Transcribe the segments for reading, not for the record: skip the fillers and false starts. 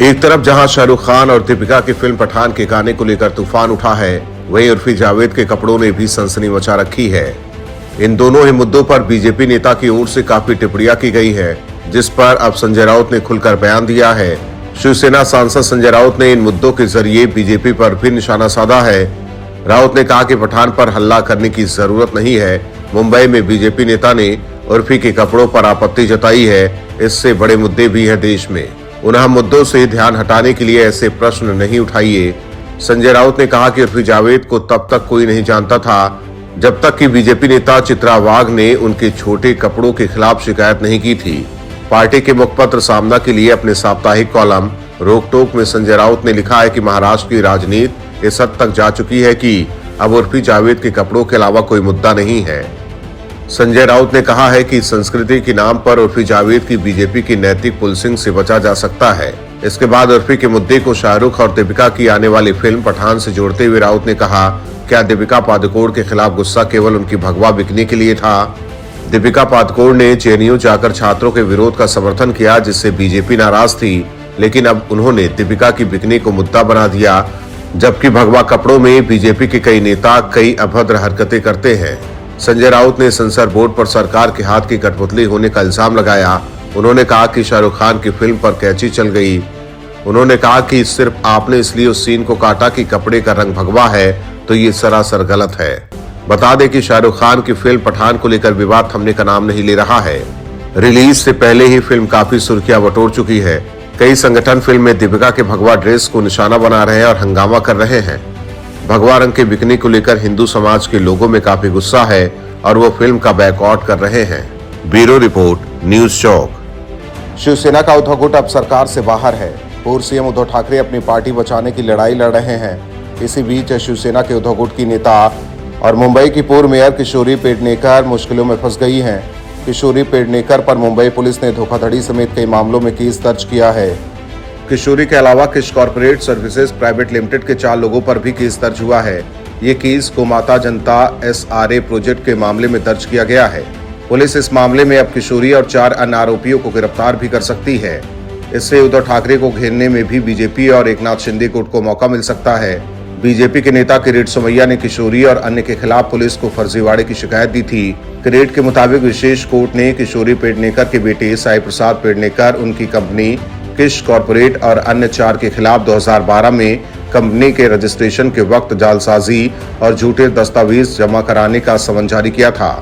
एक तरफ जहां शाहरुख खान और दीपिका की फिल्म पठान के गाने को लेकर तूफान उठा है, वहीं उर्फी जावेद के कपड़ों ने भी सनसनी मचा रखी है। इन दोनों ही मुद्दों पर बीजेपी नेता की ओर से काफी टिप्पणियां की गई है, जिस पर अब संजय राउत ने खुलकर बयान दिया है। शिवसेना सांसद संजय राउत ने इन मुद्दों के जरिए बीजेपी पर भी निशाना साधा है। राउत ने कहा कि पठान पर हल्ला करने की जरूरत नहीं है। मुंबई में बीजेपी नेता ने उर्फी के कपड़ों पर आपत्ति जताई है। इससे बड़े मुद्दे भी हैं देश में, उन मुद्दों से ध्यान हटाने के लिए ऐसे प्रश्न नहीं उठाइए। संजय राउत ने कहा कि उर्फी जावेद को तब तक कोई नहीं जानता था जब तक कि बीजेपी नेता चित्रा वाघ ने उनके छोटे कपड़ों के खिलाफ शिकायत नहीं की थी। पार्टी के मुखपत्र सामना के लिए अपने साप्ताहिक कॉलम रोक टोक में संजय राउत ने लिखा है कि महाराष्ट्र की राजनीति इस हद तक जा चुकी है कि अब उर्फी जावेद के कपड़ों के अलावा कोई मुद्दा नहीं है। संजय राउत ने कहा है कि संस्कृति के नाम पर उर्फी जावेद की बीजेपी की नैतिक पुलिसिंग से बचा जा सकता है। इसके बाद उर्फी के मुद्दे को शाहरुख और दीपिका की आने वाली फिल्म पठान से जोड़ते हुए राउत ने कहा, क्या दीपिका पादुकोण के खिलाफ गुस्सा केवल उनकी भगवा बिकने के लिए था? दीपिका पादुकोण ने जेएनयू जाकर छात्रों के विरोध का समर्थन किया, जिससे बीजेपी नाराज थी, लेकिन अब उन्होंने दीपिका की बिकने को मुद्दा बना दिया, जबकि भगवा कपड़ों में बीजेपी के कई नेता कई अभद्र हरकतें करते हैं। संजय राउत ने सेंसर बोर्ड पर सरकार के हाथ की कठपुतली होने का इल्जाम लगाया। उन्होंने कहा कि शाहरुख खान की फिल्म पर कैंची चल गई। उन्होंने कहा कि सिर्फ आपने इसलिए उस सीन को काटा कि कपड़े का रंग भगवा है, तो ये सरासर गलत है। बता दें कि शाहरुख खान की फिल्म पठान को लेकर विवाद थमने का नाम नहीं ले रहा है। रिलीज से पहले ही फिल्म काफी सुर्खियां बटोर चुकी है। कई संगठन फिल्म में दीपिका के भगवा ड्रेस को निशाना बना रहे हैं और हंगामा कर रहे हैं। भगवा रंग के बिकने को लेकर हिंदू समाज के लोगों में काफी गुस्सा है और वो फिल्म का बैकआउट कर रहे हैं। ब्यूरो रिपोर्ट, न्यूज चौक। शिवसेना का उद्धव गुट अब सरकार से बाहर है। पूर्व सीएम उद्धव ठाकरे अपनी पार्टी बचाने की लड़ाई लड़ रहे हैं। इसी बीच शिवसेना के उद्धव गुट की नेता और मुंबई की पूर्व मेयर किशोरी पेडनेकर मुश्किलों में फंस गई हैं। किशोरी पेडनेकर पर मुंबई पुलिस ने धोखाधड़ी समेत कई मामलों में केस दर्ज किया है। किशोरी के अलावा किश कॉर्पोरेट सर्विसेज प्राइवेट लिमिटेड के 4 लोगों पर भी केस दर्ज हुआ है। ये केस गोमाता जनता SRA प्रोजेक्ट के मामले में दर्ज किया गया है। पुलिस इस मामले में अब किशोरी और 4 अन्य आरोपियों को गिरफ्तार भी कर सकती है। इससे उद्धव ठाकरे को घेरने में भी बीजेपी और एकनाथ शिंदे गुट को मौका मिल सकता है। बीजेपी के नेता किरीट सोमैया ने किशोरी और अन्य के खिलाफ पुलिस को फर्जीवाड़े की शिकायत दी थी। किरीट के मुताबिक विशेष कोर्ट ने किशोरी पेडनेकर के बेटे साई प्रसाद पेडनेकर, उनकी कंपनी किश कॉर्पोरेट और अन्य 4 के खिलाफ 2012 में कंपनी के रजिस्ट्रेशन के वक्त जालसाजी और झूठे दस्तावेज जमा कराने का समन जारी किया था।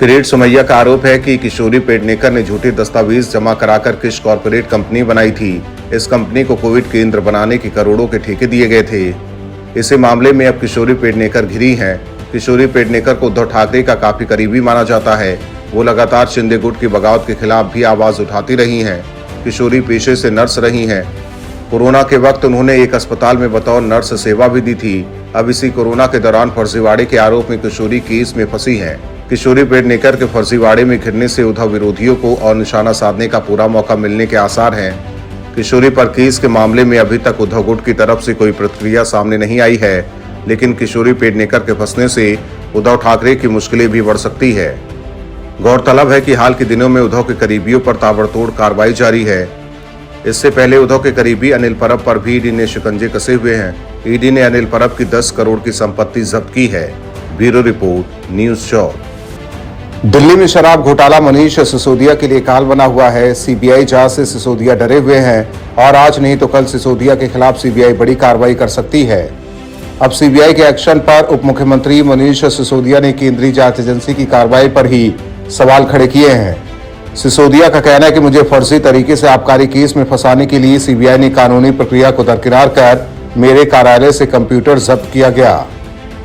किरीट सोमैया का आरोप है कि किशोरी पेडनेकर ने झूठे दस्तावेज जमा कराकर किश कॉर्पोरेट कंपनी बनाई थी। इस कंपनी को कोविड केंद्र बनाने के करोड़ों के ठेके दिए गए थे। इसी मामले में अब किशोरी पेडनेकर घिरी हैं। किशोरी पेडनेकर को उद्धव ठाकरे का काफी करीबी माना जाता है। वो लगातार शिंदे गुट की बगावत के खिलाफ भी आवाज उठाती रही हैं। किशोरी पेशे से नर्स रही हैं। कोरोना के वक्त उन्होंने एक अस्पताल में बतौर नर्स सेवा भी दी थी। अब इसी कोरोना के दौरान फर्जीवाड़े के आरोप में किशोरी केस में फंसी हैं। किशोरी पेडनेकर के फर्जीवाड़े में घिरने से उद्धव विरोधियों को और निशाना साधने का पूरा मौका मिलने के आसार हैं। किशोरी पर केस के मामले में अभी तक उद्धव गुट की तरफ से कोई प्रतिक्रिया सामने नहीं आई है, लेकिन किशोरी पेडनेकर के फंसने से उद्धव ठाकरे की मुश्किलें भी बढ़ सकती है। गौरतलब है कि हाल के दिनों में उद्धव के करीबियों पर ताबड़तोड़ कार्रवाई जारी है। इससे पहले उद्धव के करीबी अनिल परब पर भी ईडी ने शिकंजे कसे हुए हैं। ईडी ने अनिल परब की 10 करोड़ की संपत्ति जब्त की है। ब्यूरो रिपोर्ट, न्यूज चौक। दिल्ली में शराब घोटाला मनीष सिसोदिया के लिए काल बना हुआ है। सीबीआई जांच से सिसोदिया डरे हुए हैं और आज नहीं तो कल सिसोदिया के खिलाफ सीबीआई बड़ी कार्रवाई कर सकती है। अब सीबीआई के एक्शन पर उप मुख्यमंत्री मनीष सिसोदिया ने केंद्रीय जांच एजेंसी की कार्रवाई पर ही सवाल खड़े किए हैं। सिसोदिया का कहना है कि मुझे फर्जी तरीके से आबकारी केस में फंसाने के लिए सीबीआई ने कानूनी प्रक्रिया को दरकिनार कर मेरे कार्यालय से कंप्यूटर जब्त किया गया।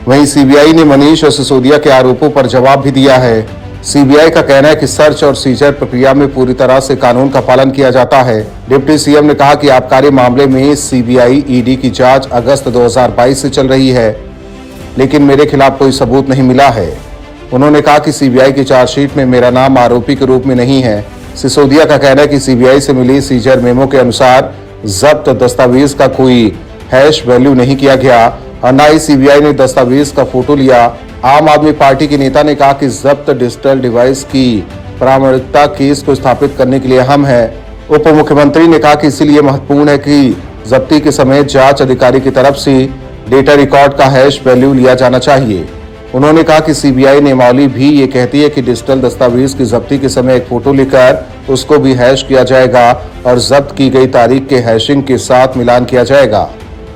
वहीं सीबीआई ने मनीष सिसोदिया के आरोपों पर जवाब भी दिया है। सीबीआई का कहना है कि सर्च और सीजर प्रक्रिया में पूरी तरह से कानून का पालन किया जाता है। डिप्टी सीएम ने कहा कि आबकारी मामले में सीबीआई ईडी की जांच अगस्त 2022 से चल रही है, लेकिन मेरे खिलाफ कोई सबूत नहीं मिला है। उन्होंने कहा कि सीबीआई की चार्जशीट में मेरा नाम आरोपी के रूप में नहीं है। सिसोदिया का कहना है कि सीबीआई से मिली सीजर मेमो के अनुसार जब्त दस्तावेज का कोई हैश वैल्यू नहीं किया गया और न ही सीबीआई ने दस्तावेज का फोटो लिया। आम आदमी पार्टी के नेता ने कहा कि जब्त डिजिटल डिवाइस की प्रामाणिकता केस को स्थापित करने के लिए अहम है। उप मुख्यमंत्री ने कहा कि इसीलिए महत्वपूर्ण है कि जब्ती के समय जांच अधिकारी की तरफ से डेटा रिकॉर्ड का हैश वैल्यू लिया जाना चाहिए। उन्होंने कहा कि सीबीआई नियमावली भी ये कहती है कि डिजिटल दस्तावेज की जब्ती के समय एक फोटो लेकर उसको भी हैश किया जाएगा और जब्त की गई तारीख के हैशिंग के साथ मिलान किया जाएगा।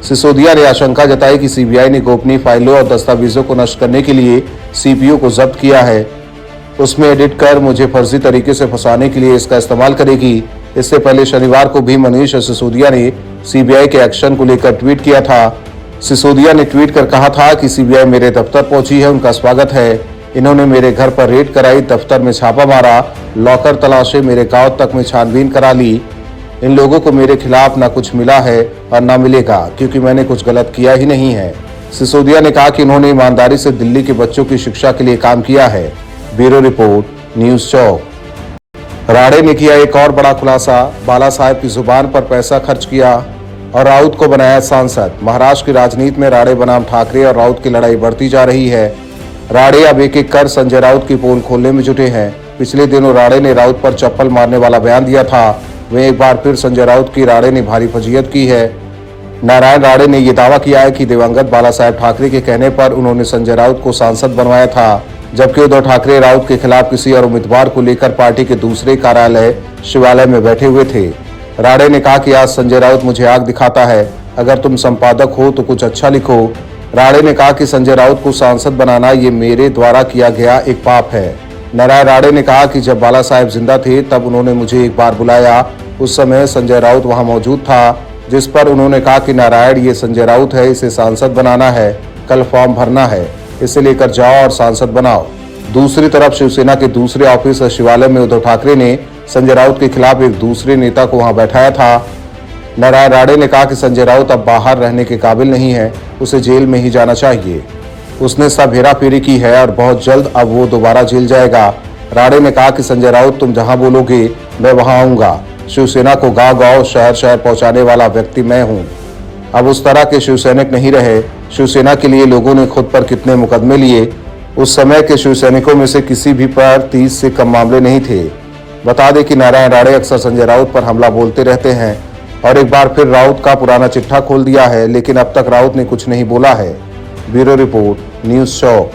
सिसोदिया ने आशंका जताई कि सीबीआई ने गोपनीय फाइलों और दस्तावेजों को नष्ट करने के लिए सीपीयू को जब्त किया है, उसमें एडिट कर मुझे फर्जी तरीके से फंसाने के लिए इसका इस्तेमाल करेगी। इससे पहले शनिवार को भी मनीष सिसोदिया ने सीबीआई के एक्शन को लेकर ट्वीट किया था। सिसोदिया ने ट्वीट कर कहा था कि सीबीआई मेरे दफ्तर पहुंची है, उनका स्वागत है। इन्होंने मेरे घर पर रेड कराई, दफ्तर में छापा मारा, लॉकर तलाशे, मेरे गांव तक में छानबीन करा ली। इन लोगों को मेरे खिलाफ ना कुछ मिला है और ना मिलेगा, क्योंकि मैंने कुछ गलत किया ही नहीं है। सिसोदिया ने कहा कि उन्होंने ईमानदारी से दिल्ली के बच्चों की शिक्षा के लिए काम किया है। ब्यूरो रिपोर्ट, न्यूज चौक। राणे ने किया एक और बड़ा खुलासा, बाला साहेब की जुबान पर पैसा खर्च किया और राउत को बनाया सांसद। महाराष्ट्र की राजनीति में राणे बनाम ठाकरे और राउत की लड़ाई बढ़ती जा रही है। राणे अब एक एक कर संजय राउत की पोल खोलने में जुटे हैं। पिछले दिनों राणे ने राउत पर चप्पल मारने वाला बयान दिया था। वहीं एक बार फिर संजय राउत की राणे ने भारी फजीहत की है। नारायण राणे ने यह दावा किया है कि दिवंगत बाला साहेब ठाकरे के कहने पर उन्होंने संजय राउत को सांसद बनवाया था, जबकि उद्धव ठाकरे राउत के खिलाफ किसी और उम्मीदवार को लेकर पार्टी के दूसरे कार्यालय शिवालय में बैठे हुए थे। राणे ने कहा कि आज संजय राउत मुझे आग दिखाता है, अगर तुम संपादक हो तो कुछ अच्छा लिखो। राणे ने कहा कि संजय राउत को सांसद बनाना ये मेरे द्वारा किया गया एक पाप है। नारायण राणे ने कहा कि जब बाला साहेब जिंदा थे तब उन्होंने मुझे एक बार बुलाया, उस समय संजय राउत वहां मौजूद था, जिस पर उन्होंने कहा कि नारायण ये संजय राउत है, इसे सांसद बनाना है, कल फॉर्म भरना है, इसे लेकर जाओ और सांसद बनाओ। दूसरी तरफ शिवसेना के दूसरे ऑफिस शिवालय में उद्धव ठाकरे ने संजय राउत के खिलाफ एक दूसरे नेता को वहां बैठाया था। नारायण राणे ने कहा कि संजय राउत अब बाहर रहने के काबिल नहीं है, उसे जेल में ही जाना चाहिए। उसने सब हेराफेरी की है और बहुत जल्द अब वो दोबारा जेल जाएगा। राणे ने कहा कि संजय राउत तुम जहां बोलोगे मैं वहां आऊंगा। शिवसेना को गांव-गांव, शहर-शहर पहुंचाने वाला व्यक्ति मैं हूं। अब उस तरह के शिवसैनिक नहीं रहे। शिवसेना के लिए लोगों ने खुद पर कितने मुकदमे लिए, उस समय के शिवसैनिकों में से किसी भी पर 30 से कम मामले नहीं थे। बता दें कि नारायण राणे अक्सर संजय राउत पर हमला बोलते रहते हैं और एक बार फिर राउत का पुराना चिट्ठा खोल दिया है, लेकिन अब तक राउत ने कुछ नहीं बोला है। ब्यूरो रिपोर्ट, न्यूज चौक।